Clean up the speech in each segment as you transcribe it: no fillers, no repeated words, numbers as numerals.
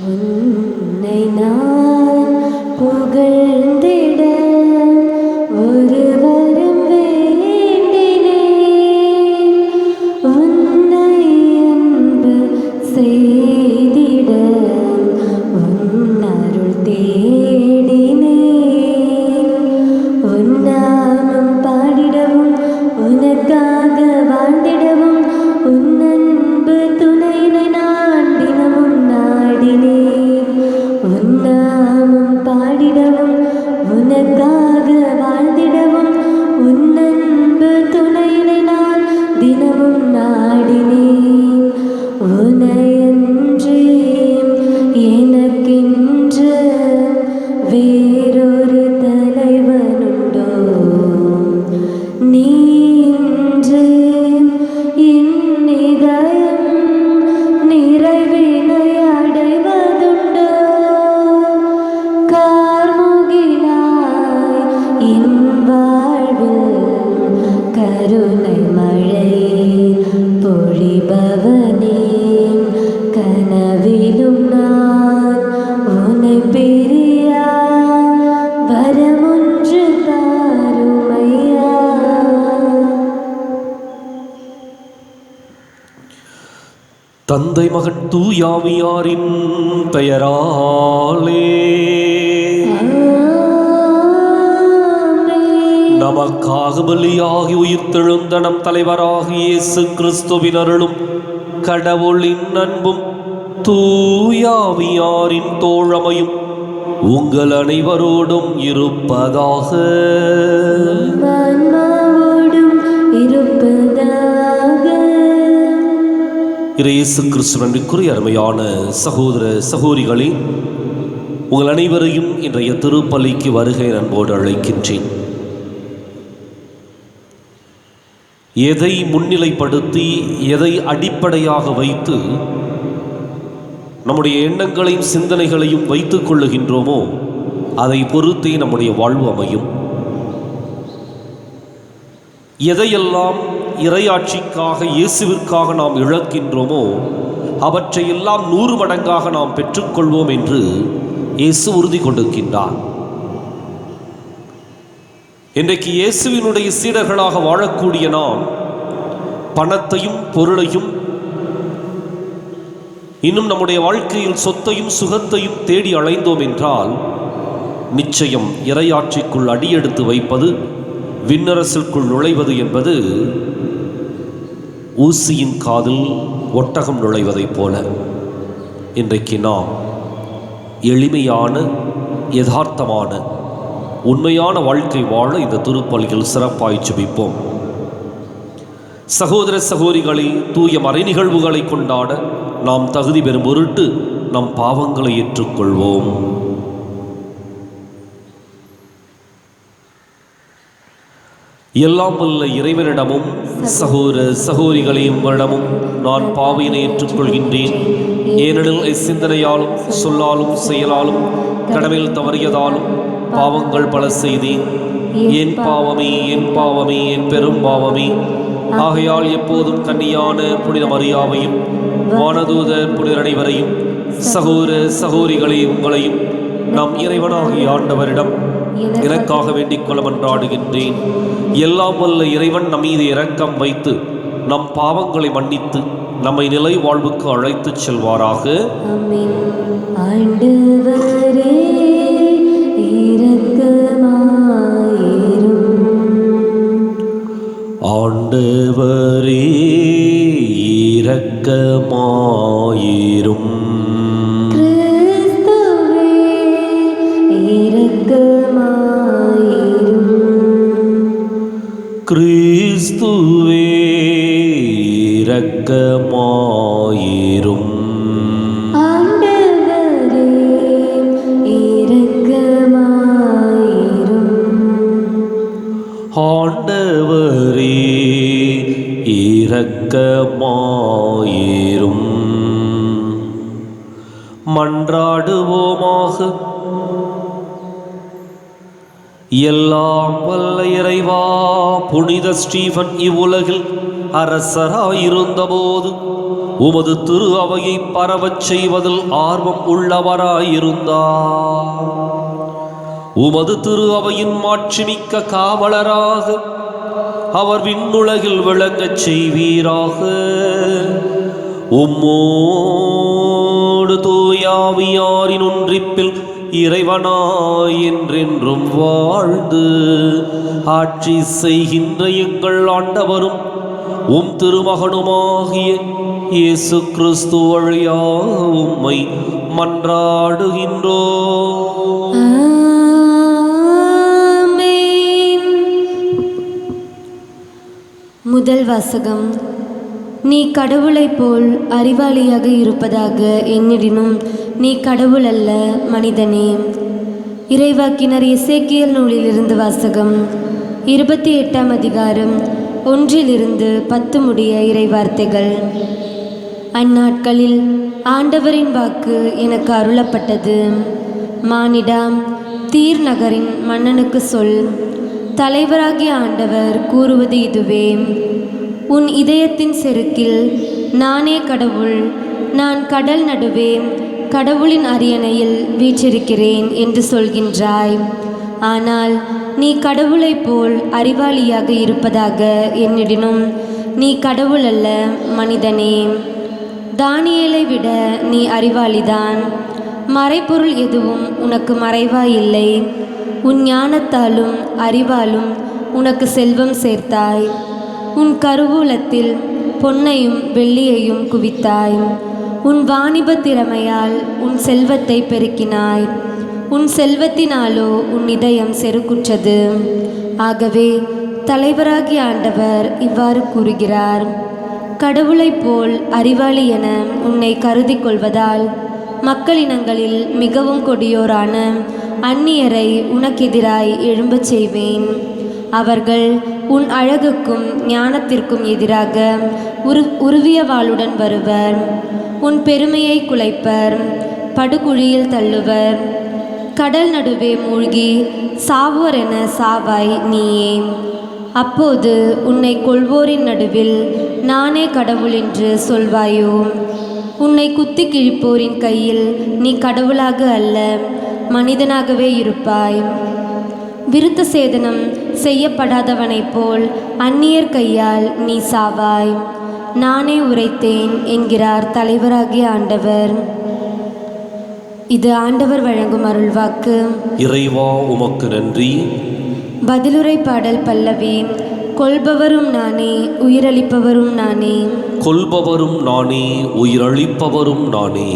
உன்னை நான் புகழ்ந்திட ஒருவரும் வேண்டினேன். உன்னை அன்பு செய்திட உன் அருள் தேடினேன். உன் நாமம் பாடிடவும் உனக்காக வாழ்ந்திடவும் உன் அன்பு துணையினை நான் தினமும் நாடினேன். உன் நாமம் பாடிடவும் உனக்காக வாழ்ந்திடவும் உன் அன்பு துணையினை நான் தினமும் நாடினேன். உனையன்றி எனக்கென்று வேறொரு தலைவனுண்டோ? நீ இன்று என் இதயம் நிறைவினை அடைவதுண்டோ? கார்முகிலாய் என் வாழ்வில் கருணை மழை பொழிபவனே, கனவிலும் நான் உன்னை பிரியா வரமொன்று தாருமையா. தந்தை மகன் தூயாவியாரின் பெயராலே நமக்காக பலியாகி உயிர்த்தெழுந்த நம் தலைவராகிய இயேசு கிறிஸ்துவின் அருளும் கடவுளின் அன்பும் தூயாவியாரின் தோழமையும் உங்கள் அனைவரோடும் இருப்பதாக. ஆன்மாவோடும் இருப்பதாக. இயேசு கிறிஸ்துவிற்குரிய அருமையான சகோதர சகோதரிகளே, உங்கள் அனைவரையும் இன்றைய திருப்பலிக்கு வருகை அன்போடு அழைக்கின்றேன். எதை முன்னிலைப்படுத்தி எதை அடிப்படையாக வைத்து நம்முடைய எண்ணங்களையும் சிந்தனைகளையும் வைத்துக் கொள்ளுகின்றோமோ அதை பொறுத்தே நம்முடைய வாழ்வு அமையும். எதையெல்லாம் இறையாட்சிக்காக இயேசுவிற்காக நாம் இழக்கின்றோமோ அவற்றையெல்லாம் 100 மடங்காக நாம் பெற்றுக்கொள்வோம் என்று இயேசு உறுதி கொண்டிருக்கின்றார். இன்றைக்கு இயேசுவினுடைய சீடர்களாக வாழக்கூடிய நாம் பணத்தையும் பொருளையும் இன்னும் நம்முடைய வாழ்க்கையில் சொத்தையும் சுகத்தையும் தேடி அலைந்தோம் என்றால் நிச்சயம் இறையாட்சிக்குள் அடியெடுத்து வைப்பது, விண்ணரசிற்குள் நுழைவது என்பது ஊசியின் காதில் ஒட்டகம் நுழைவதைப் போல இன்றைக்கு நாம் எளிமையான யதார்த்தமான உண்மையான வாழ்க்கை வாழ இந்த திருப்பலியில் சிறப்பாய் ஜெபிப்போம். சகோதர சகோதரிகளை தூய மறை நிகழ்வுகளை கொண்டாட நாம் தகுதி பெறும் பொருட்டு நம் பாவங்களை ஏற்றுக்கொள்வோம். எல்லாம் வல்ல இறைவனிடமும் சகோதர சகோதரிகளிடமும் நான் பாவியினை ஏற்றுக்கொள்கின்றேன். ஏனெனில் சிந்தனையாலும் சொல்லாலும் செயலாலும் கடமையில் தவறியதாலும் பாவங்கள் பல செய்தேன். என் பாவமே என் பாவமே என் பெரும் பாவமே. ஆகையால் எப்போதும் கன்னியான புனித மரியாவையும் வானதூதர் புனிதர் அனைவரையும் சகோதர சகோதரிகளை உங்களையும் நம் இறைவனாகிய ஆண்டவரிடம் எனக்காக வேண்டிக் கொள்ள மன்றாடுகின்றேன். எல்லாம் வல்ல இறைவன் நம் மீது இரக்கம் வைத்து நம் பாவங்களை மன்னித்து நம்மை நிலை வாழ்வுக்கு அழைத்துச் செல்வாராக. ஆண்டவரே இரக்கமாயிரும். ஆண்டவரே இரக்கமாயிரும். கிறிஸ்துவே இரக்கமாயிரும். கிறிஸ்துவே இரக்கமாயிரும். ஆண்டவரே இரக்கமாயிரும். ஆண்டவரே இரக்கமாயிரும். மன்றாடுவோமாக. எல்லாம் வல்ல இறைவா, புனித ஸ்டீபன் இவ்வுலகில் அரசராயிருந்தபோது உமது திரு அவையை பரவச் செய்வதில் ஆர்வம் உள்ளவராயிருந்தார். உமது திரு அவையின் மாட்சிமிக்க காவலராக அவர் விண்ணுலகில் விளங்கச் செய்வீராக. உம்மோடு தூயாவியாரின் ஒன்றிப்பில் இறைவனாய் என்றென்றும் வாழ்ந்து ஆட்சி செய்கின்ற எங்கள் ஆண்டவரும் உம் திருமகனுமாகிய இயேசு கிறிஸ்து வழியாக உம்மை மன்றாடுகின்றோம். ஆமென். முதல் வாசகம். நீ கடவுளைப் போல் அறிவாளியாக இருப்பதாக எண்ணிடினும் நீ கடவுள் அல்ல, மனிதனே. இறைவாக்கினர் எசேக்கியேல் நூலிலிருந்து வாசகம். 28ஆம் அதிகாரம் 1-10 முடிய இறைவார்த்தைகள். அந்நாட்களில் ஆண்டவரின் வாக்கு எனக்கு அருளப்பட்டது. மானிடாம், தீர் நகரின் மன்னனுக்கு சொல், தலைவராகிய ஆண்டவர் கூறுவது இதுவே: உன் இதயத்தின் செருக்கில் நானே கடவுள், நான் கடல் நடுவே கடவுளின் அரியணையில் வீற்றிருக்கிறேன் என்று சொல்கின்றாய். ஆனால் நீ கடவுளைப் போல் அறிவாளியாக இருப்பதாக எண்ணிடினும் நீ கடவுள் அல்ல, மனிதனே. தானியேலை விட நீ அறிவாளிதான். மறைபொருள் எதுவும் உனக்கு மறைவாயில்லை. உன் ஞானத்தாலும் அறிவாலும் உனக்கு செல்வம் சேர்த்தாய். உன் கருவூலத்தில் பொன்னையும் வெள்ளியையும் குவித்தாய். உன் வாணிப திறமையால் உன் செல்வத்தை பெருக்கினாய். உன் செல்வத்தினாலோ உன் இதயம் செருக்குற்றது. ஆகவே தலைவராகிய ஆண்டவர் இவ்வாறு கூறுகிறார்: கடவுளைப் போல் அறிவாளி என உன்னை கருதி கொள்வதால் மக்களினங்களில் மிகவும் கொடியோரான அந்நியரை உனக்கெதிராய் எழும்பச் செய்வேன். அவர்கள் உன் அழகுக்கும் ஞானத்திற்கும் எதிராக உருவிய வாளுடன் வருவர். உன் பெருமையை குலைப்பர், படுகுழியில் தள்ளுவர். கடல் நடுவே மூழ்கி சாவோர் என சாவாய் நீயே. அப்போது உன்னை கொள்வோரின் நடுவில் நானே கடவுள் என்று சொல்வாயோ? உன்னை குத்தி கிழிப்போரின் கையில் நீ கடவுளாக அல்ல, மனிதனாகவே இருப்பாய். விருத்த சேதனம் செய்யப்படாதவனைப் போல் அந்நியர் கையால் நீ சாவாய். நானே உரைத்தேன் என்கிறார் தலைவராகிய ஆண்டவர். இது ஆண்டவர் வழங்கும் அருள்வாக்கு. இறைவா, உமக்கு நன்றி. பதிலுரை பாடல் பல்லவி. கொல்பவரும் நானே, உயிரளிப்பவரும் நானே. கொல்பவரும் நானே, உயிரளிப்பவரும் நானே.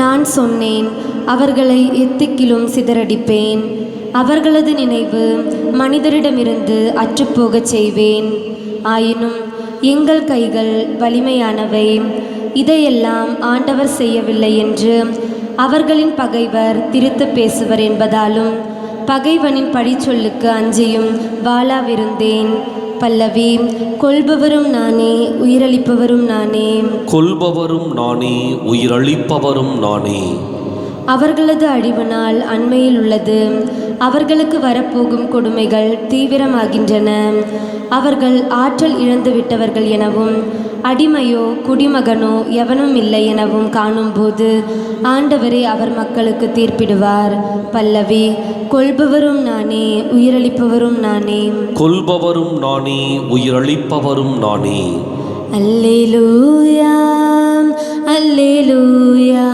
நான் சொன்னேன், அவர்களை எத்திக்கிலும் சிதறடிப்பேன். அவர்களது நினைவு மனிதரிடமிருந்து அற்றுப்போகச் செய்வேன். ஆயினும் எங்கள் கைகள் வலிமையானவை, இதையெல்லாம் ஆண்டவர் செய்யவில்லை என்று அவர்களின் பகைவர் திரித்து பேசுவர் என்பதாலும் பகைவனின் பழிச்சொல்லுக்கு அஞ்சியும் வாளாவிருந்தேன். பல்லவி. கொல்பவரும் நானே, உயிரளிப்பவரும் நானே. கொல்பவரும் நானே, உயிரளிப்பவரும் நானே. அவர்களது அழிவு நாள் அண்மையில் உள்ளது. அவர்களுக்கு வரப்போகும் கொடுமைகள் தீவிரமாகின்றன. அவர்கள் ஆற்றல் இழந்து விட்டவர்கள் எனவும் அடிமையோ குடிமகனோ எவனும் இல்லை எனவும் காணும்போது ஆண்டவரே அவர் மக்களுக்கு தீர்ப்பிடுவார். பல்லவி. கொல்பவரும் நானே, உயிரளிப்பவரும் நானே. கொல்பவரும் நானே, உயிரளிப்பவரும் நானே. அல்லேலூயா, அல்லேலூயா,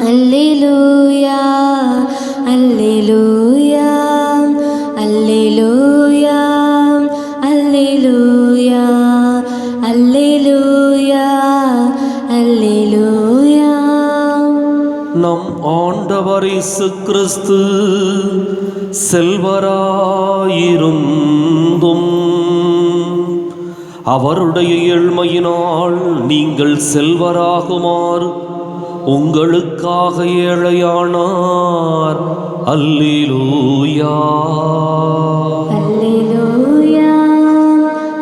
அல்லேலூயா, அல்லேலூயா, அல்லேலூயா, அல்லேலூயா, அல்லேலூயா, அல்லேலூயா. நம் ஆண்டவர் இயேசு கிறிஸ்து செல்வராயிருந்தும் அவருடைய ஏழ்மையினால் நீங்கள் செல்வராகுமாறு உங்களுக்காக ஏழையானார். அல்லேலூயா, அல்லேலூயா,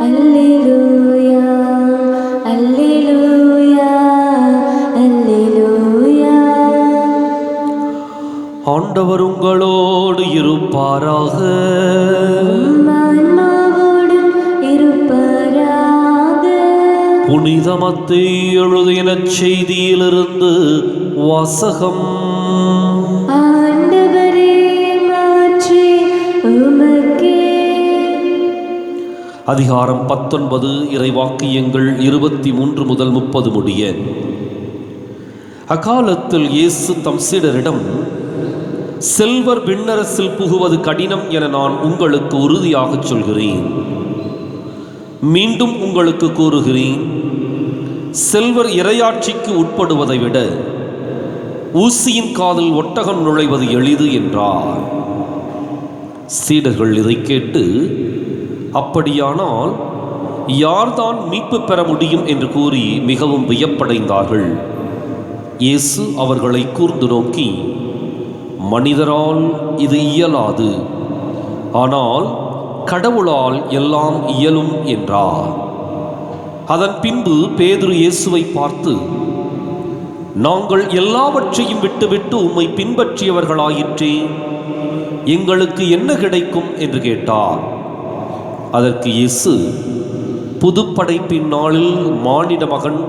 அல்லேலூயா, அல்லேலூயா, அல்லேலூயா. ஆண்டவர் உங்களோடு இருப்பாராக. ஆன்மாவோடும் இருப்பாராக. புனித மத்தேயு எழுதின செய்தியிலிருந்து வாசகம். ஆண்டவரே, மாற்றி உமக்கே. அதிகாரம் 19, இறைவாக்கியங்கள் 23 முதல் 30 முடிய. அக்காலத்தில் இயேசு தம் சீடரிடம், செல்வர் விண்ணரசில் புகுவது கடினம் என நான் உங்களுக்கு உறுதியாகச் சொல்கிறேன். மீண்டும் உங்களுக்கு கூறுகிறேன், செல்வர் இறையாட்சிக்கு உட்படுவதை விட ஊசியின் காதில் ஒட்டகம் நுழைவது எளிது என்றார். சீடர்கள் இதை கேட்டு, அப்படியானால் யார்தான் மீட்பு பெற முடியும் என்று கூறி மிகவும் வியப்படைந்தார்கள். இயேசு அவர்களை கூர்ந்து நோக்கி, மனிதரால் இது இயலாது, ஆனால் கடவுளால் எல்லாம் இயலும் என்றார். அதன் பின்பு பேதுரு இயேசுவை பார்த்து, நாங்கள் எல்லாவற்றையும் விட்டுவிட்டு உம்மை பின்பற்றியவர்களாயிற்றே, எங்களுக்கு என்ன கிடைக்கும் என்று கேட்டார். அதற்கு இயேசு, புதுப்படைப்பின் நாளில் மானிட மகன்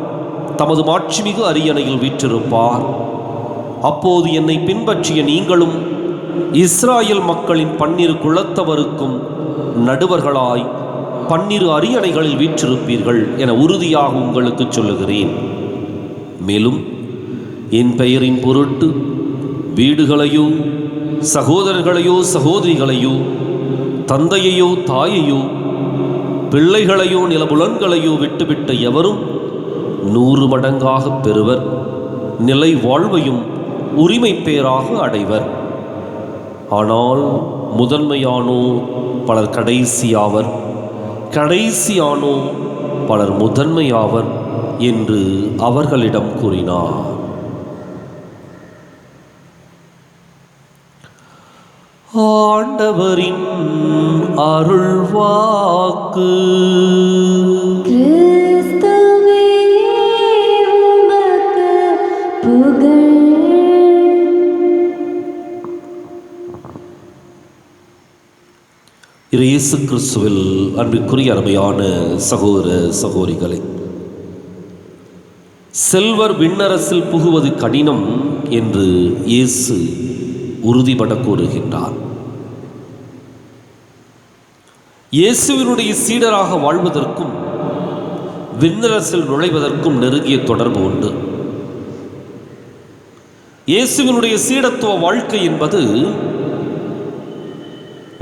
தமது மாட்சிமிகு அரியணையில் வீற்றிருப்பார். அப்போது என்னை பின்பற்றிய நீங்களும் இஸ்ராயல் மக்களின் 12 குலத்தவருக்கும் நடுவர்களாய் 12 அரியணைகளில் வீற்றிருப்பீர்கள் என உறுதியாக உங்களுக்கு சொல்லுகிறேன். மேலும் என் பெயரின் பொருட்டு வீடுகளையோ சகோதரர்களையோ சகோதரிகளையோ தந்தையையோ தாயையோ பிள்ளைகளையோ நிலபுலன்களையோ விட்டுவிட்ட எவரும் 100 மடங்காக பெறுவர், நிலை வாழ்வையும் உரிமை பேராக அடைவர். ஆனால் முதன்மையானோ பலர் கடைசியாவர், கடைசியானோ பலர் முதன்மையாவர் என்று அவர்களிடம் கூறினார். ஆண்டவரின் அருள்வாக்கு. கிறிஸ்துவே, உமக்கு புகழ். இயேசு கிறிஸ்துவில் அன்பிற்குரிய அருமையான சகோதர சகோதரிகளே, செல்வர் விண்ணரசில் புகுவது கடினம் என்று இயேசு உறுதிபட கூறுகின்றார். இயேசுவினுடைய சீடராக வாழ்வதற்கும் விண்ணரசில் நுழைவதற்கும் நெருங்கிய தொடர்பு உண்டு. இயேசுவினுடைய சீடத்துவ வாழ்க்கை என்பது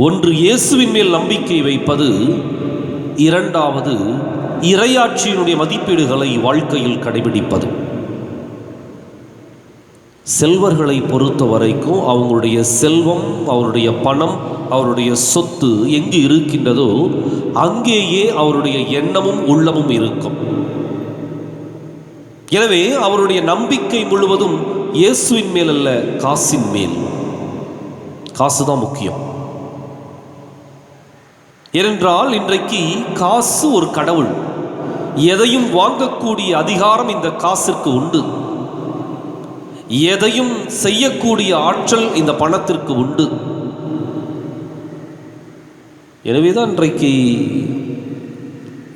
ஒன்று இயேசுவின் மேல் நம்பிக்கை வைப்பது, இரண்டாவது இறையாட்சியினுடைய மதிப்பீடுகளை வாழ்க்கையில் கடைபிடிப்பது. செல்வர்களை பொறுத்த வரைக்கும் அவங்களுடைய செல்வம், அவருடைய பணம், அவருடைய சொத்து எங்கு இருக்கின்றதோ அங்கேயே அவருடைய எண்ணமும் உள்ளமும் இருக்கும். எனவே அவருடைய நம்பிக்கை முழுவதும் இயேசுவின் மேல் அல்ல, காசின் மேல். காசுதான் முக்கியம். ஏனென்றால் இன்றைக்கு காசு ஒரு கடவுள். எதையும் வாங்கக்கூடிய அதிகாரம் இந்த காசிற்கு உண்டு. எதையும் செய்யக்கூடிய ஆற்றல் இந்த பணத்திற்கு உண்டு. எனவேதான் இன்றைக்கு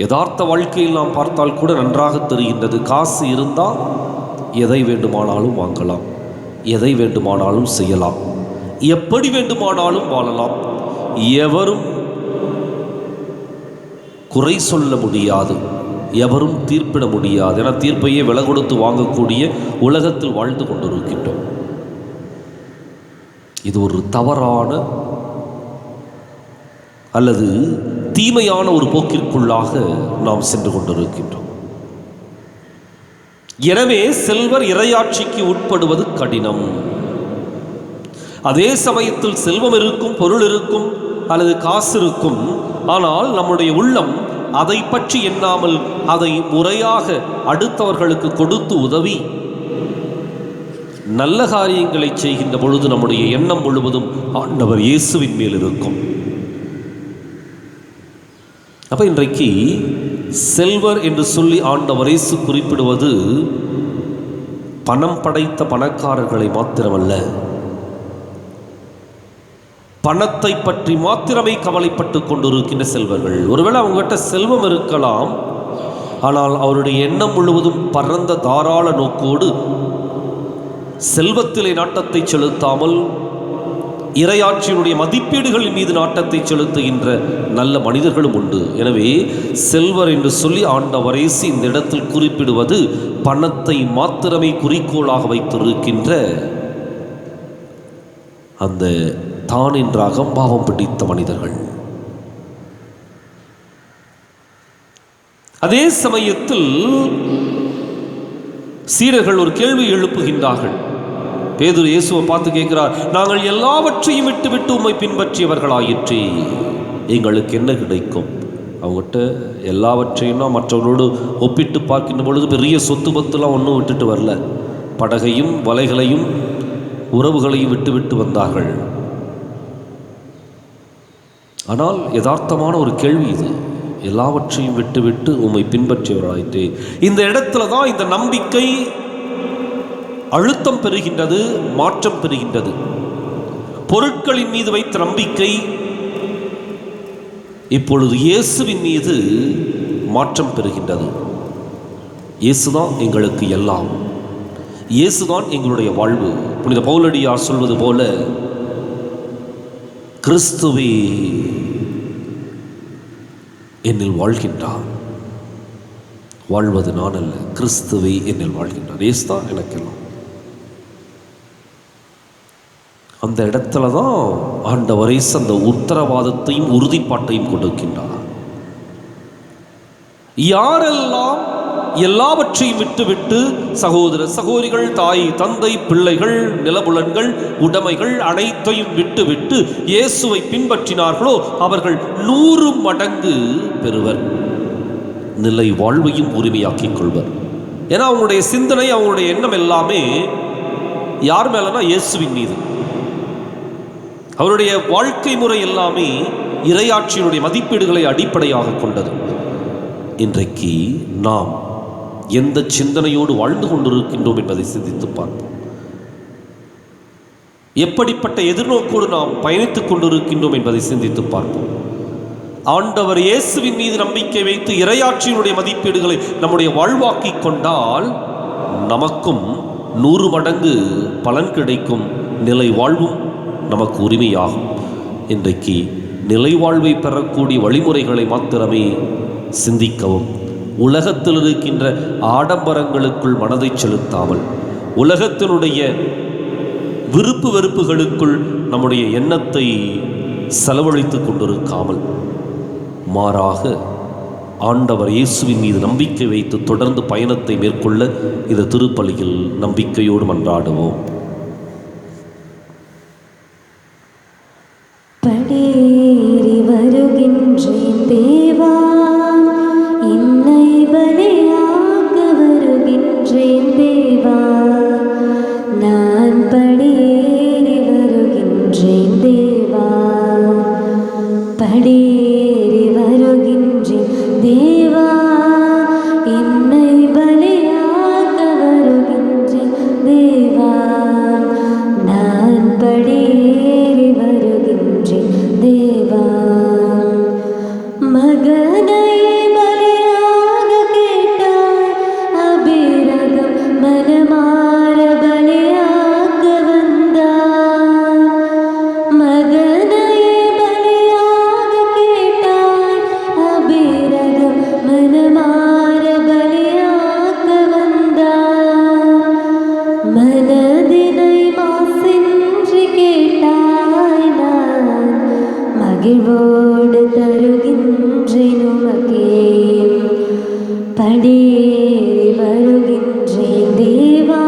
யதார்த்த வாழ்க்கையில் நாம் பார்த்தால் கூட நன்றாக தெரிகின்றது. காசு இருந்தால் எதை வேண்டுமானாலும் வாங்கலாம், எதை வேண்டுமானாலும் செய்யலாம், எப்படி வேண்டுமானாலும் வாழலாம். எவரும் குறை சொல்ல முடியாது, எவரும் தீர்ப்பிட முடியாது. என தீர்ப்பையே விலை கொடுத்து வாங்கக்கூடிய உலகத்தில் வாழ்ந்து கொண்டிருக்கின்றோம். இது ஒரு தவறான அல்லது தீமையான ஒரு போக்கிற்குள்ளாக நாம் சென்று கொண்டிருக்கின்றோம். எனவே செல்வர் இறையாட்சிக்கு உட்படுவது கடினம். அதே சமயத்தில் செல்வம் இருக்கும், பொருள் இருக்கும் அல்லது காசு இருக்கும். ஆனால் நம்முடைய உள்ளம் அதை பற்றி எண்ணாமல் அதை முறையாக அடுத்தவர்களுக்கு கொடுத்து உதவி நல்ல காரியங்களை செய்கின்ற பொழுது நம்முடைய எண்ணம் முழுவதும் ஆண்டவர் இயேசுவின் மேல் இருக்கும். அப்ப இன்றைக்கு செல்வர் என்று சொல்லி ஆண்டவர் இயேசு குறிப்பிடுவது பணம் படைத்த பணக்காரர்களை மாத்திரமல்ல, பணத்தை பற்றி மாத்திரமே கவலைப்பட்டு கொண்டிருக்கின்ற செல்வர்கள். ஒருவேளை அவங்ககிட்ட செல்வம் இருக்கலாம், ஆனால் அவருடைய எண்ணம் முழுவதும் பரந்த தாராள நோக்கோடு செல்வத்திலே நாட்டத்தை செலுத்தாமல் இறையாட்சியினுடைய மதிப்பீடுகளின் மீது நாட்டத்தை செலுத்துகின்ற நல்ல மனிதர்களும் உண்டு. எனவே செல்வர் என்று சொல்லி ஆண்டவர் இயேசு இந்த இடத்தில் குறிப்பிடுவது பணத்தை மாத்திரமே குறிக்கோளாக வைத்திருக்கின்ற அந்த தான் என்ற அகம்பாவம் பிடித்த மனிதர்கள். அதே சமயத்தில் சீடர்கள் ஒரு கேள்வி எழுப்புகின்றார்கள். பேதுரு இயேசுவை பார்த்து கேட்கிறார், நாங்கள் எல்லாவற்றையும் விட்டு உம்மை பின்பற்றியவர்களாயிற்றே, எங்களுக்கு என்ன கிடைக்கும்? அவங்ககிட்ட எல்லாவற்றையும் மற்றவர்களோடு ஒப்பிட்டு பார்க்கின்ற பொழுது பெரிய சொத்து பத்துலாம் ஒன்றும் விட்டுட்டு வரல. படகையும் வலைகளையும் உறவுகளையும் விட்டு வந்தார்கள். ஆனால் யதார்த்தமான ஒரு கேள்வி இது. எல்லாவற்றையும் விட்டு உம்மை பின்பற்றியவர்களாயிற்றே. இந்த இடத்துல தான் இந்த நம்பிக்கை அழுத்தம் பெறுகின்றது, மாற்றம் பெறுகின்றது. பொருட்களின் மீது வைத்த நம்பிக்கை இப்பொழுது இயேசுவின் மீது மாற்றம் பெறுகின்றது. இயேசுதான் எங்களுக்கு எல்லாம், இயேசுதான் எங்களுடைய வாழ்வு. புனித பவுலடியார் சொல்வது போல, கிறிஸ்துவே என்னில் வாழ்கின்றார், வாழ்வது நான் அல்ல, கிறிஸ்துவே என்னில் வாழ்கின்றார். இயேசுதான் எனக்கெல்லாம். அந்த இடத்துல தான் ஆண்டவர் இயேசு அந்த உத்தரவாதத்தையும் உறுதிப்பாட்டையும் கொடுக்கின்றார். யாரெல்லாம் எல்லாவற்றையும் விட்டு சகோதர சகோதரிகள், தாய் தந்தை, பிள்ளைகள், நிலபுலன்கள், உடைமைகள் அனைத்தையும் விட்டு இயேசுவை பின்பற்றினார்களோ அவர்கள் 100 மடங்கு பெறுவர், நிலை வாழ்வையும் உரிமையாக்கிக் கொள்வர். ஏன்னா அவங்களுடைய சிந்தனை, அவங்களுடைய எண்ணம் எல்லாமே யார் மேலனா இயேசுவின் மீது. அவருடைய வாழ்க்கை முறை எல்லாமே இறையாட்சியினுடைய மதிப்பீடுகளை அடிப்படையாக கொண்டது. இன்றைக்கு நாம் எந்த சிந்தனையோடு வாழ்ந்து கொண்டிருக்கின்றோம் என்பதை சிந்தித்து பார்ப்போம். எப்படிப்பட்ட எதிர்நோக்கோடு நாம் பயணித்துக் கொண்டிருக்கின்றோம் என்பதை சிந்தித்து பார்ப்போம். ஆண்டவர் இயேசுவின் மீது நம்பிக்கை வைத்து இறையாட்சியினுடைய மதிப்பீடுகளை நம்முடைய வாழ்வாக்கி கொண்டால் நமக்கும் 100 மடங்கு பலன் கிடைக்கும், நிலை வாழ்வும் நமக்கு உரிமையாகும். இன்றைக்கு நிலை வாழ்வை பெறக்கூடிய வழிமுறைகளை மாத்திரமே சிந்திக்கவும், உலகத்தில் இருக்கின்ற ஆடம்பரங்களுக்குள் மனதை செலுத்தாமல், உலகத்தினுடைய விருப்பு வெறுப்புகளுக்குள் நம்முடைய எண்ணத்தை செலவழித்து கொண்டிருக்காமல், மாறாக ஆண்டவர் இயேசுவின் மீது நம்பிக்கை வைத்து தொடர்ந்து பயணத்தை மேற்கொள்ள இந்த திருப்பலியில் நம்பிக்கையோடு மன்றாடுவோம். படியேறி வருகின்றேன் தேவா, என்னை பலியாக்க வருகின்றேன் தேவா, நான் படியேறி வருகின்றேன் தேவா, படியேறி வருகின்றேன் தேவா, என்னை பலியாக்க வருகின்றேன் தேவா, நான் படியேறி வருகின்றேன் தேவா. மகனை பலியாக கேட்டாய், அபிரகம் மனமார பலியாக்க வந்தாய். மகனை பலியாக கேட்டாய், அபிரகம் மனமார பலியாக்க வந்தாய். மனதினை மாசின்றி கேட்டாய், நான் மகிழ்வோடு தருகின்றேன் உமக்கே. படியேறி வருகின்றேன் தேவா,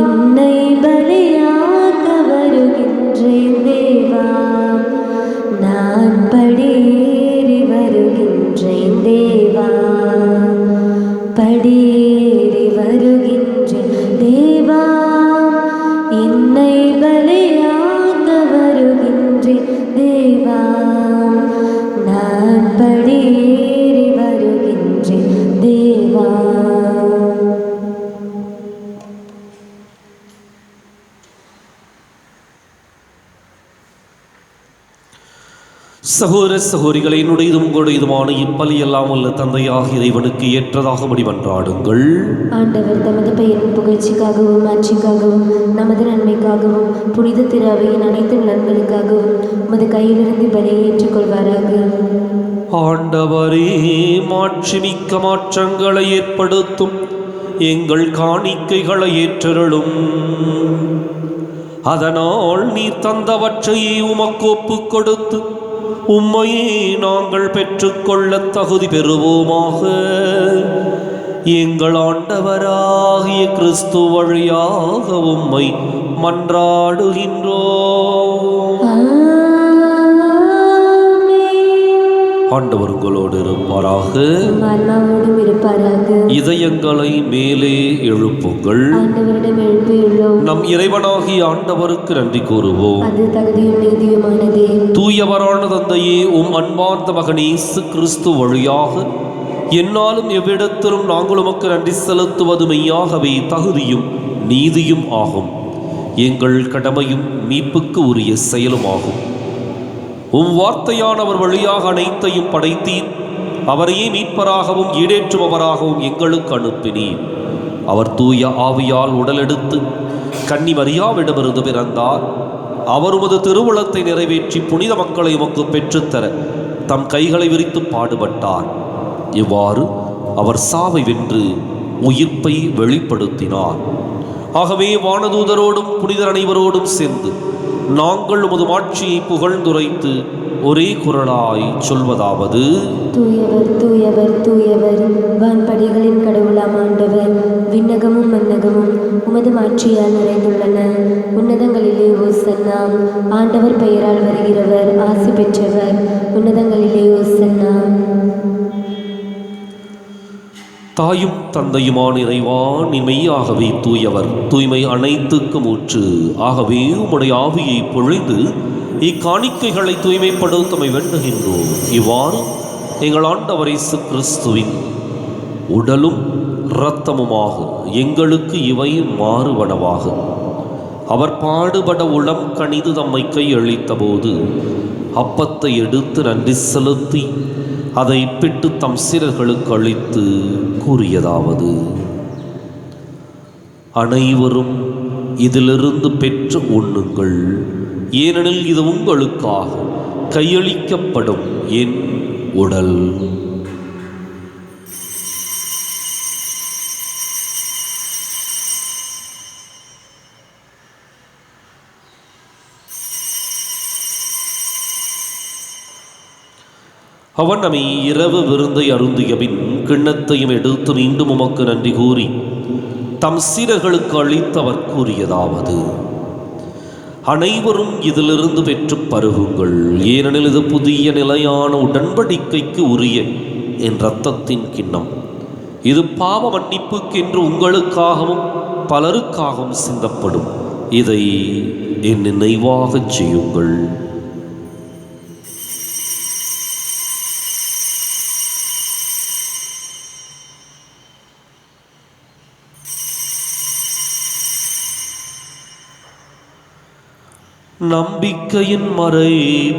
என்னை பலியாக்க வருகின்றேன் தேவா, நான் படியேறி வருகின்றேன் தேவா, படியேறி வருகின்றேன் தேவா, என்னை பலியாக்க வருகின்றேன் தேவா, நான் படியேறி வருகின்றேன் தேவா. சகோதர சகோதரிகளை என்னுடையதும் உங்களுடையதுமான இப்பலி எல்லாம் உள்ள தந்தையாக இறைவனுக்கு ஏற்றதாக மன்றாடுங்கள். ஆண்டவர் தமது பெயரின் புகழ்ச்சிக்காகவும் மாட்சிக்காகவும் நமது நன்மைக்காகவும் புனித திரு அவையின் அனைத்து நலன்களுக்காகவும் உமது கையிலிருந்து பலியை ஏற்றுக்கொள்வாராக. ஆண்டவரே, மாட்சிமிக்க மாற்றங்களை ஏற்படுத்தும் எங்கள் காணிக்கைகளை ஏற்றருளும். அதனால் நீ தந்தவற்றையே உமக்கு ஒப்புக் கொடுத்து உம்மையே நாங்கள் பெற்றுக்கொள்ள தகுதி பெறுவோமாக. எங்கள் ஆண்டவராகிய கிறிஸ்து வழியாக உம்மை மன்றாடுகின்றோம். ஆண்டவர் உங்களோடு இருப்பாராக. இதயங்களை மேலே எழுப்புங்கள். நம் இறைவனாகிய ஆண்டவருக்கு நன்றி கூறுவோம். தூயவரான தந்தையே, உம் அன்பார்ந்த மகன் இயேசு கிறிஸ்து வழியாக என்னாலும் எவ்விடத்திலும் நாங்கள் உமக்கு நன்றி செலுத்துவது மெய்யாகவே தகுதியும் நீதியும் ஆகும். எங்கள் கடமையும் மீட்புக்கு உரிய செயலுமாகும். உம் வார்த்தையானவர் வழியாக அனைத்தையும் படைத்தீர். அவரையே மீட்பராகவும் ஈடேற்றுபவராகவும் எங்களுக்கு அனுப்பினீர். அவர் தூய ஆவியால் உடலெடுத்து கன்னி மரியாவிடமிருந்து பிறந்தார். அவர் உமது திருவுளத்தை நிறைவேற்றி புனித மக்களை உமக்கு பெற்றுத்தர தம் கைகளை விரித்து பாடுபட்டார். இவ்வாறு அவர் சாவை வென்று உயிர்ப்பை வெளிப்படுத்தினார். ஆகவே வானதூதரோடும் புனிதர் அனைவரோடும் சேர்ந்து நாங்கள் உமது மாட்சியை புகழ்ந்துரைத்து ஒரே குரலாய் சொல்வதாவது: தூயவர் தூயவர் தூயவர், வான்படிகளின் கடவுளாம் ஆண்டவர். விண்ணகமும் மன்னகமும் உமது மாட்சியால் நிறைந்துள்ளன. உன்னதங்களிலே ஓசன்னா. ஆண்டவர் பெயரால் வருகிறவர் ஆசி பெற்றவர். உன்னதங்களிலே ஓசன்னா. தாயும் தந்தையுமான இறைவா, நீ மெய்யாகவே தூயவர், தூய்மை அனைத்துக்கும் ஊற்று. ஆகவே உம்முடைய ஆவியை பொழிந்து இக்காணிக்கைகளை தூய்மைப்படுத்தமை வேண்டுகின்றோம். இவ்வாறு எங்கள் ஆண்டவர் இயேசு கிறிஸ்துவின் உடலும் இரத்தமுமாக எங்களுக்கு இவை மாறுபடவாக. அவர் பாடுபட உளம் கனிது தம்மை கையளித்த போது அப்பத்தை எடுத்து நன்றி செலுத்தி அதை பிட்டு தம் சீடர்களுக்கு அளித்து கூறியதாவது: அனைவரும் இதிலிருந்து பெற்று உண்ணுங்கள், ஏனெனில் இது உங்களுக்காக கையளிக்கப்படும் என் உடல். அவன் நம்மை இரவு விருந்தை அருந்திய பின் கிண்ணத்தையும் எடுத்து மீண்டும் உமக்கு நன்றி கூறி தம் சீடர்களுக்கு அளித்தவர் கூறியதாவது: அனைவரும் இதிலிருந்து பெற்று பருகுங்கள், ஏனெனில் இது புதிய நிலையான உடன்படிக்கைக்கு உரிய என் இரத்தத்தின் கிண்ணம். இது பாவ மன்னிப்புக்கென்று உங்களுக்காகவும் பலருக்காகவும் சிந்தப்படும். இதை என் நினைவாகச் செய்யுங்கள். நம்பிக்கையின் மறை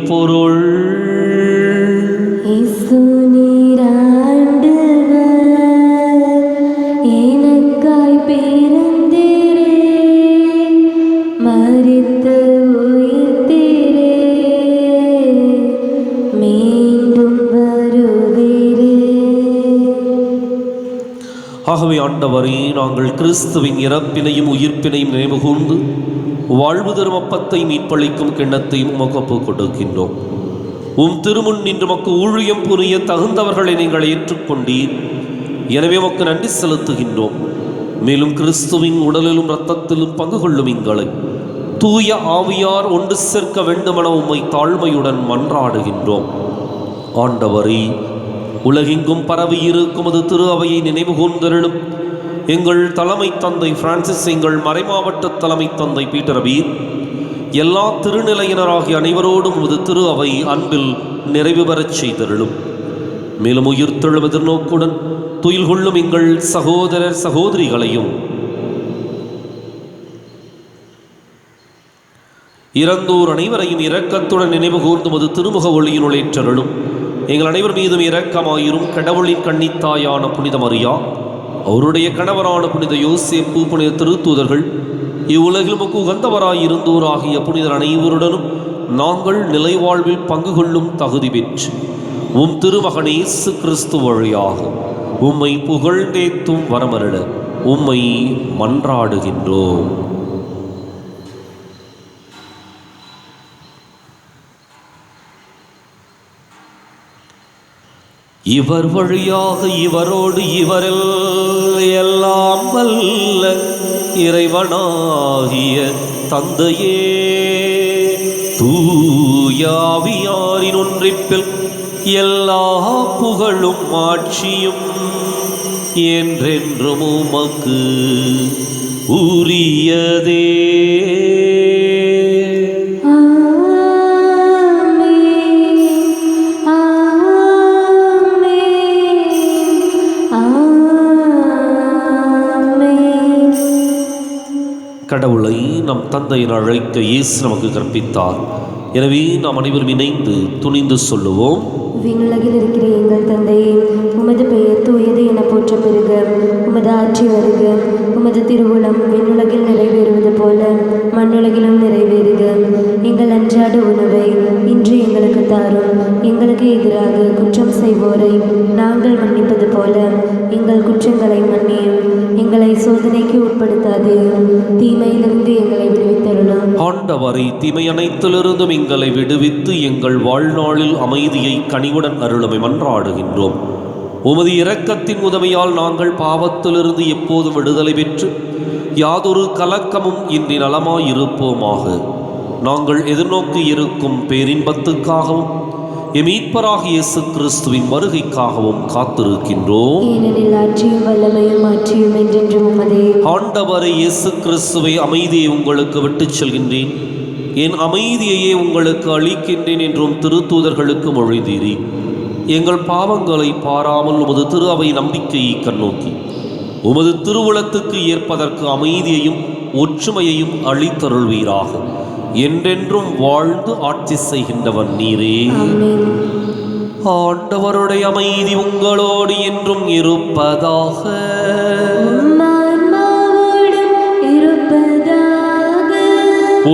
பொருள். இயேசு நீராண்டவர், எனக்காய் பிறந்தீரே, மரித்து உயிர்த்தீரே, மீண்டும் வருவீரே. ஆகவே ஆண்டவரே, நாங்கள் கிறிஸ்துவின் இறப்பினையும் உயிர்ப்பினையும் நினைவு கூர்ந்து வாழ்வு தரும் அப்பத்தை மீட்பளிக்கும் கிண்ணத்தையும் உமக்கு ஒப்புக் கொடுக்கின்றோம். உம் திருமுன் நின்று மக்கு ஊழியம் புரிய தகுந்தவர்களை நீங்கள் ஏற்றுக்கொண்டீர். எனவே உமக்கு நன்றி செலுத்துகின்றோம். மேலும் கிறிஸ்துவின் உடலிலும் இரத்தத்திலும் பங்கு கொள்ளும் எங்களை தூய ஆவியார் ஒன்று சேர்க்க வேண்டுமென உம்மை தாழ்மையுடன் மன்றாடுகின்றோம். ஆண்டவரே, உலகெங்கும் பரவி இருக்கும் அது திரு அவையை நினைவு கூர்ந்தருளும். எங்கள் தலைமை தந்தை பிரான்சிஸ், எங்கள் மறைமாவட்ட தலைமை தந்தை பீட்டர் பீர், எல்லா திருநிலையினராகிய அனைவரோடும் உமது திரு அவை அன்பில் நிறைவு பெறச் செய்தருளும். மேலும் உயிர்த்தெழும் எதிர்நோக்குடன் துயில் கொள்ளும் எங்கள் சகோதரர் சகோதரிகளையும் இறந்தோர் அனைவரையும் இரக்கத்துடன் நினைவு கூர்ந்து மது திருமுக ஒளியினுள் ஏற்றருளும். எங்கள் அனைவர் மீதும் இரக்கமாயிரும். கடவுளின் கன்னித்தாயான புனித மரியா, அவருடைய கணவரான புனித யோசேப்பு, புனித திருத்தூதர்கள், இவ்வுலகில் முக்கு உகந்தவராயிருந்தோர் ஆகிய புனிதர் அனைவருடனும் நாங்கள் நிலைவாழ்வில் பங்கு கொள்ளும் தகுதி பெற்று உம் திருமகன் இயேசு கிறிஸ்து வழியாக உம்மை புகழ்ந்தேத்தும் வரமருள உம்மை மன்றாடுகின்றோம். இவர் வழியாக இவரோடு இவரில் எல்லாம் வல்ல இறைவனாகிய தந்தையே, தூயாவியாரின் ஒன்றிப்பில் எல்லா புகழும் ஆட்சியும் என்றென்றும் உமக்கு உரியதே. கடவுளை நம் தந்தையின் அழைக்க இயேசு நமக்கு கற்பித்தார். எனவே நாம் அனைவரும் இணைந்து துணிந்து சொல்லுவோம். விண்ணுலகில் இருக்கிற எங்கள் தந்தையே, உமது பெயர் தூயது என போற்ற பெறுக. உமது ஆட்சி வருக. உமது திருவுளம் விண்ணுலகில் நிறைவேறுவது போல மண்ணுலகிலும் நிறைவேறுக. எங்கள் அன்றாட உணவை இன்று எங்களுக்கு தாரும். எங்களுக்கு எதிராக குற்றம் செய்வோரை நாங்கள் மன்னிப்பது போல எங்கள் குற்றங்களை மன்னியும். எங்களை சோதனைக்கு உட்படுத்தாதேயும், தீமையிலிருந்து எங்களை விடுவித்தருளும். ஆண்டவரை, தீமை அனைத்திலிருந்தும் எங்களை விடுவித்து எங்கள் வாழ்நாளில் அமைதியை கனிவுடன் அருளுமை மன்றாடுகின்றோம். உமது இரக்கத்தின் உதவியால் நாங்கள் பாவத்திலிருந்து எப்போதும் விடுதலை பெற்று யாதொரு கலக்கமும் இன்றி நலமாயிருப்போமாக. நாங்கள் எதிர்நோக்கி இருக்கும் பேரின்பத்துக்காகவும் மீட்பராக இயேசு கிறிஸ்துவின் வருகைக்காகவும் காத்திருக்கின்றோம். ஏனெனில் ஆட்சியும் வல்லமையும் ஆட்சியும் என்றென்றும் உமதே. ஆண்டவரை இயேசு கிறிஸ்துவை, அமைதியை உங்களுக்கு விட்டுச் செல்கின்றேன், என் அமைதியையே உங்களுக்கு அளிக்கின்றேன் என்றும் திருத்தூதர்களுக்கு மொழிந்தீரே. எங்கள் பாவங்களை பாராமல் உமது திரு அவை நம்பிக்கையை கண்ணோக்கி உமது திருவுளத்துக்கு ஏற்பதற்கு அமைதியையும் ஒற்றுமையையும் அளித்தருள்வீராக. என்றென்றும் வாழ்ந்து ஆட்சி செய்கின்றவன் நீரே. ஆண்டவருடைய அமைதி உங்களோடு என்றும் இருப்பதாக.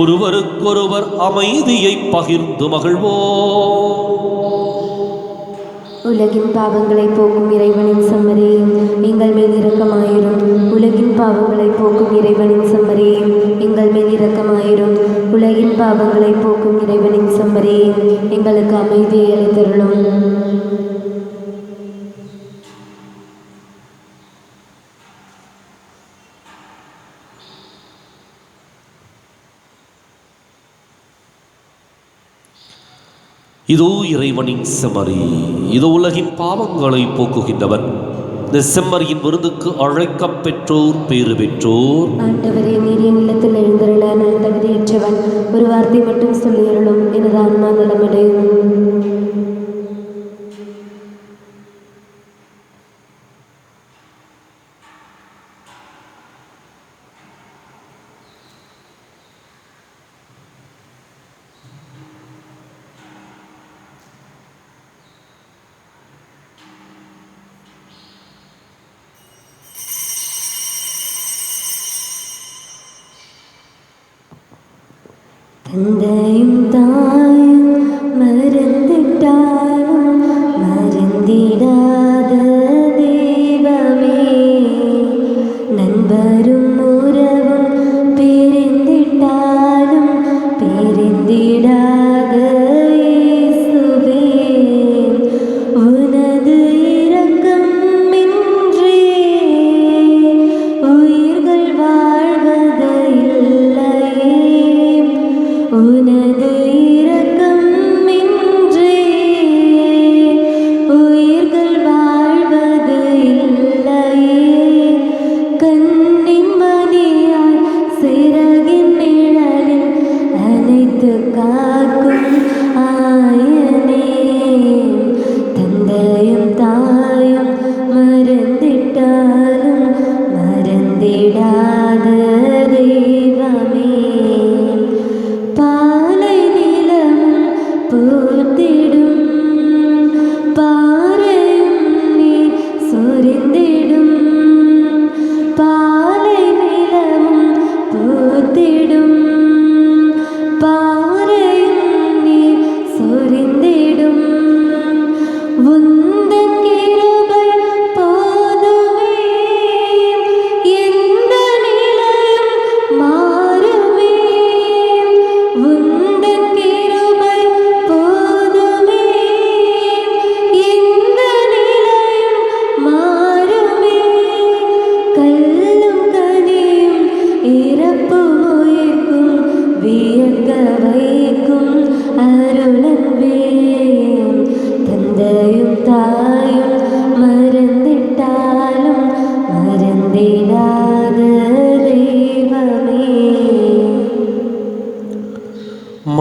ஒருவருக்கொருவர் அமைதியை பகிர்ந்து மகிழ்வோம். உலகின் பாவங்களை போக்கும் இறைவனின் செம்மறியே, எங்கள் மேல் இரக்கமாயிரும். உலகின் பாவங்களை போக்கும் இறைவனின் செம்மறியே, எங்கள் மேல் இரக்கமாயிரும். உலகின் பாவங்களை போக்கும் இறைவனின் செம்மறியே, எங்களுக்கு அமைதியை அளித்தருளும். இதோ இறைவனின் செம்மறி, இதோ உலகின் பாவங்களை போக்குகின்றவன். இந்த செம்மறியின் விருந்துக்கு அழைக்கப் பெற்றோர் பேறு பெற்றோர். ஆண்டவரே, நீர் என் இல்லத்தில் எழுந்தருள நான் தகுதியற்றவன். ஒரு வார்த்தை மட்டும் சொல்லியருளும், எனது ஆன்மா நலமடையும். தந்தையும் தாயும் மறந்திட்டாலும் மறந்திடாத தெய்வமே, நண்பரும் உறவும் பிரிந்திட்டாலும் பிரிந்திடாத இயேசுவே, உனது இரக்கம் இன்றி உயிர்கள் வாழ்வது இல்லையே. உனது இரக்கம்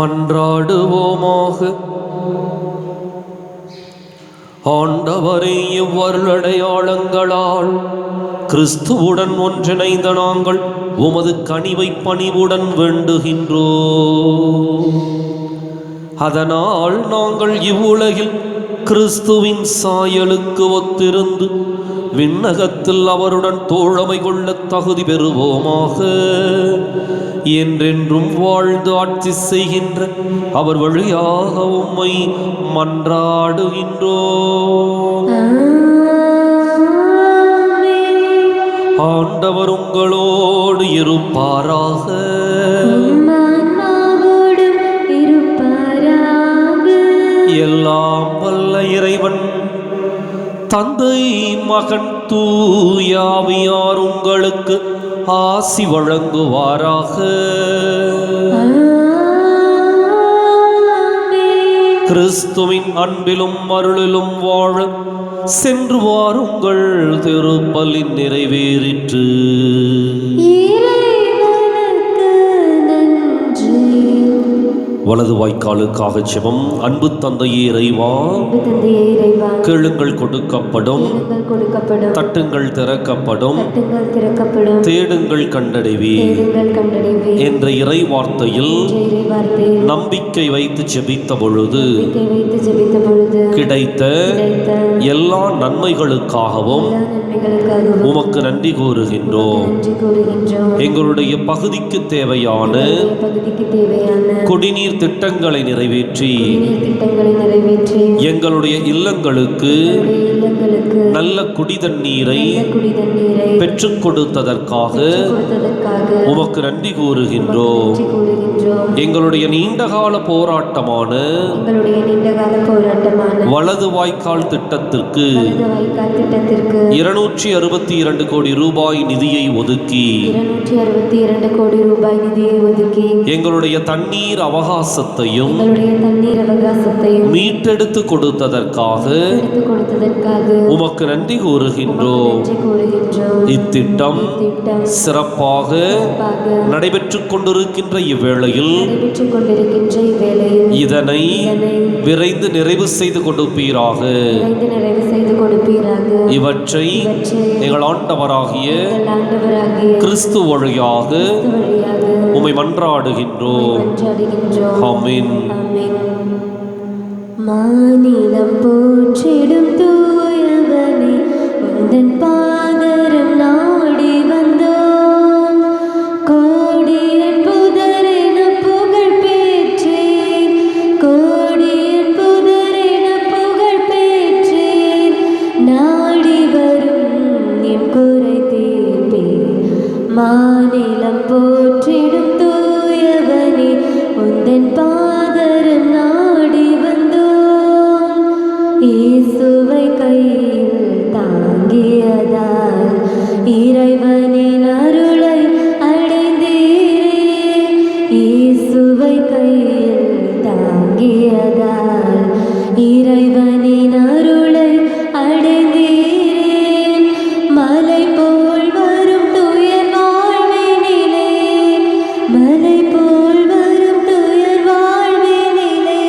மன்றாடுவோமாக. ஆண்டவரே, இவ்வருளடையாளங்களால் கிறிஸ்துவுடன் ஒன்றிணைந்த நாங்கள் உமது கனிவை பணிவுடன் வேண்டுகின்றோம். அதனால் நாங்கள் இவ்வுலகில் கிறிஸ்துவின் சாயலுக்கு ஒத்திருந்து விண்ணகத்தில் அவருடன் தோழமை கொள்ள தகுதி பெறுவோமாக. என்றென்றும் வாழ்ந்து ஆட்சி செய்கின்ற அவர் வழியாக உம்மை மன்றாடுகின்றோம். ஆண்டவர் உங்களோடு இருப்பாராக. எல்லாம் வல்ல இறைவன் தந்தை, மகன், தூயாவியார் உங்களுக்கு ஆசி வழங்குவாராக. கிறிஸ்துவின் அன்பிலும் அருளிலும் வாழ சென்று வாருங்கள். திருப்பலின் நிறைவேறிற்று. வலது வாய்க்காலுக்காக ஜெபம். அன்பு தந்தையே இறைவா, கேளுங்கள் கொடுக்கப்படும், தட்டுங்கள் திறக்கப்படும், தேடுங்கள் கண்டடைவீர் என்ற இறை வார்த்தையில் நம்பிக்கை வைத்து ஜெபித்த பொழுது கிடைத்த எல்லா நன்மைகளுக்காகவும் உமக்கு நன்றி கூறுகின்றோம். எங்களுடைய பகுதிக்கு தேவையான குடிநீர் திட்டங்களை நிறைவேற்றி எங்களுடைய இல்லங்களுக்கு நல்ல குடிதண்ணீரை பெற்றுக் கொடுத்ததற்காக உமக்கு நன்றி கூறுகின்றோம். எங்களுடைய நீண்டகால போராட்டமான வலது வாய்க்கால் திட்டத்திற்கு 262 கோடி ரூபாய் நிதியை ஒதுக்கி எங்களுடைய தண்ணீர் அவகாசத்தையும் மீட்டெடுத்து கொடுத்ததற்காக உமக்கு நன்றி கூறுகின்றோம். இத்திட்டம் சிறப்பாக நடைபெற்றுக் கொண்டிருக்கின்ற இவ்வேளையில் இதனை விரைந்து நிறைவு செய்து கொடுப்பீராக. இவற்றை எங்கள் ஆண்டவராகிய கிறிஸ்து வழியாக உம்மை மன்றாடுகின்றோம். ஆமென். மாநிலம் போற்றிடும் தூயவனே, உந்தன் பாதரம் நாடி வந்தோம். கோடியன் புதரென புகழ் பெற்றேன், கோடியன் புதரென புகழ் பெற்றேன். நாடி வரும் எம் குறை தீர்ப்பேன். மாநிலம் போற்றிடும் தூயவனே, உந்தன் பாதரம் நாடி வந்தோம். இயேசுவை கையில் தாங்கியதால் இறைவனின் அருளை அடைந்தீரே. இயேசுவை கையில் தாங்கியதால் இறைவனின் அருளை அடைந்தீரே. மலை போல் வரும் துயர் வாழ்வினிலே, மலை போல் வரும் துயர் வாழ்வினிலே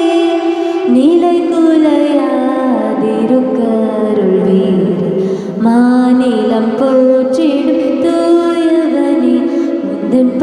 நிலை குலையாதிருக்க அருள்வீர். மாநிலம் போற்றிடும் தூயவனே, உந்தன்